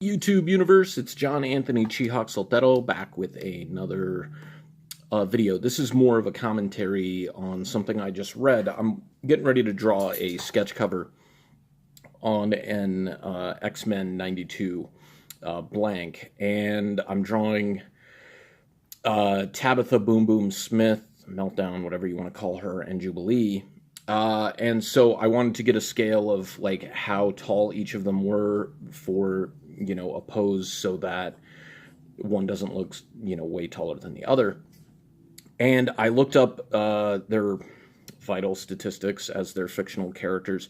YouTube universe, it's John Anthony Chihawk Soltero back with another video. This is more of a commentary on something I just read. I'm getting ready to draw a sketch cover on an X-Men 92 blank, and I'm drawing Tabitha Boom Boom Smith, Meltdown, whatever you want to call her, and Jubilee. And so I wanted to get a scale of like how tall each of them were for, a pose so that one doesn't look, way taller than the other. And I looked up their vital statistics as their fictional characters.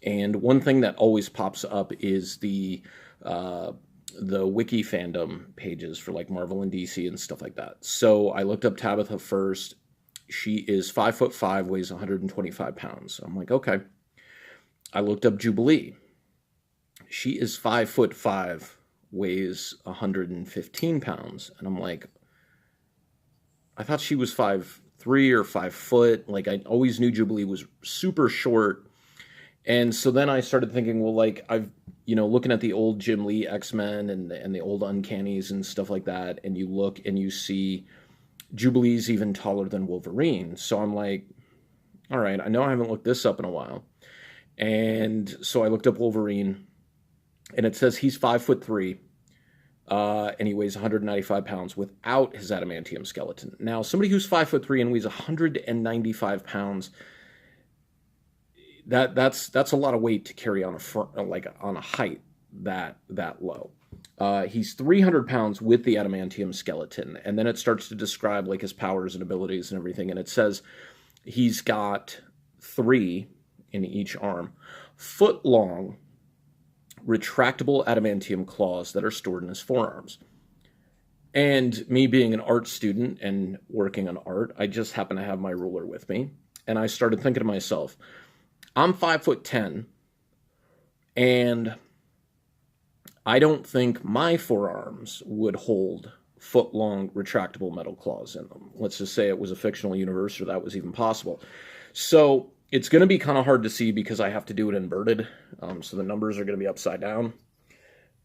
And one thing that always pops up is the wiki fandom pages for like Marvel and DC and stuff like that. So I looked up Tabitha first. She is 5'5", weighs 125 pounds. I'm like, okay. I looked up Jubilee. She is 5'5", weighs 115 pounds. And I'm like, I thought she was 5'3" or 5 foot. Like, I always knew Jubilee was super short. And so then I started thinking, well, like, I've, looking at the old Jim Lee X-Men and the old Uncannies and stuff like that, and you look and you see Jubilee's even taller than Wolverine. So I'm like, all right, I know I haven't looked this up in a while. And so I looked up Wolverine, and it says he's 5'3", and he weighs 195 pounds without his adamantium skeleton. Now, somebody who's 5'3" and weighs 195 pounds, that's a lot of weight to carry on on a height that low. He's 300 pounds with the adamantium skeleton, and then it starts to describe like his powers and abilities and everything, and it says he's got 3 in each arm, foot-long, retractable adamantium claws that are stored in his forearms. And me being an art student and working on art, I just happen to have my ruler with me, and I started thinking to myself, I'm 5'10", and I don't think my forearms would hold foot-long retractable metal claws in them. Let's just say it was a fictional universe or that was even possible. So it's going to be kind of hard to see because I have to do it inverted. So the numbers are going to be upside down.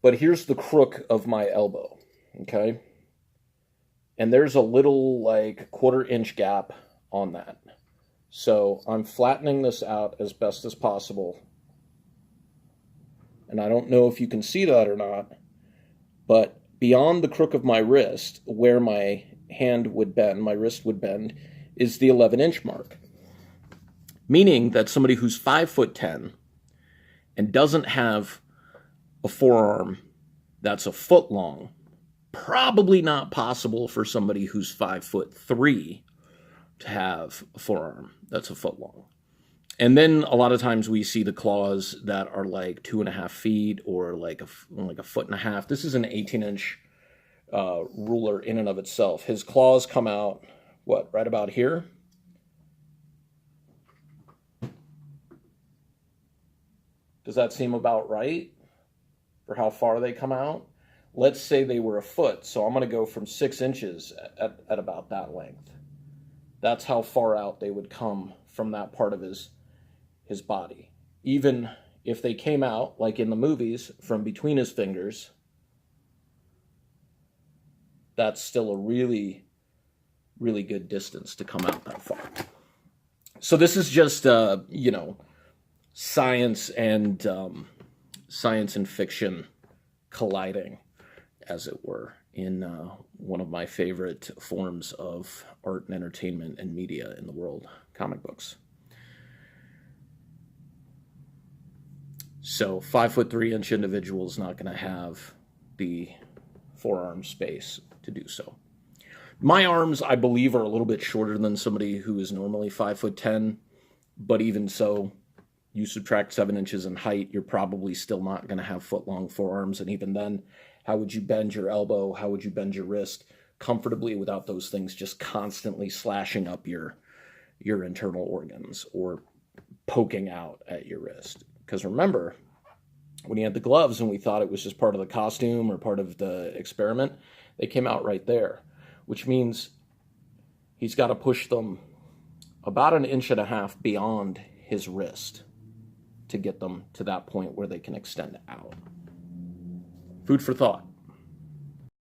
But here's the crook of my elbow, okay? And there's a little like 1/4 inch gap on that. So I'm flattening this out as best as possible. And I don't know if you can see that or not, but beyond the crook of my wrist, where my hand would bend, my wrist would bend, is the 11-inch mark. Meaning that somebody who's 5'10" and doesn't have a forearm that's a foot long, probably not possible for somebody who's 5'3" to have a forearm that's a foot long. And then a lot of times we see the claws that are like 2.5 feet or like a 1.5 feet. This is an 18-inch ruler in and of itself. His claws come out, right about here? Does that seem about right for how far they come out? Let's say they were a foot, so I'm going to go from 6 inches at about that length. That's how far out they would come from that part of his body. Even if they came out, like in the movies, from between his fingers, that's still a really, really good distance to come out that far. So this is just, science and fiction colliding, as it were, in one of my favorite forms of art and entertainment and media in the world, comic books. So 5'3" individual is not going to have the forearm space to do so. My arms, I believe, are a little bit shorter than somebody who is normally 5'10", but even so, you subtract 7 inches in height, you're probably still not going to have foot-long forearms, and even then, how would you bend your elbow? How would you bend your wrist comfortably without those things just constantly slashing up your internal organs or poking out at your wrist? Because remember, when he had the gloves and we thought it was just part of the costume or part of the experiment, they came out right there, which means he's got to push them about 1.5 inches beyond his wrist to get them to that point where they can extend out. Food for thought.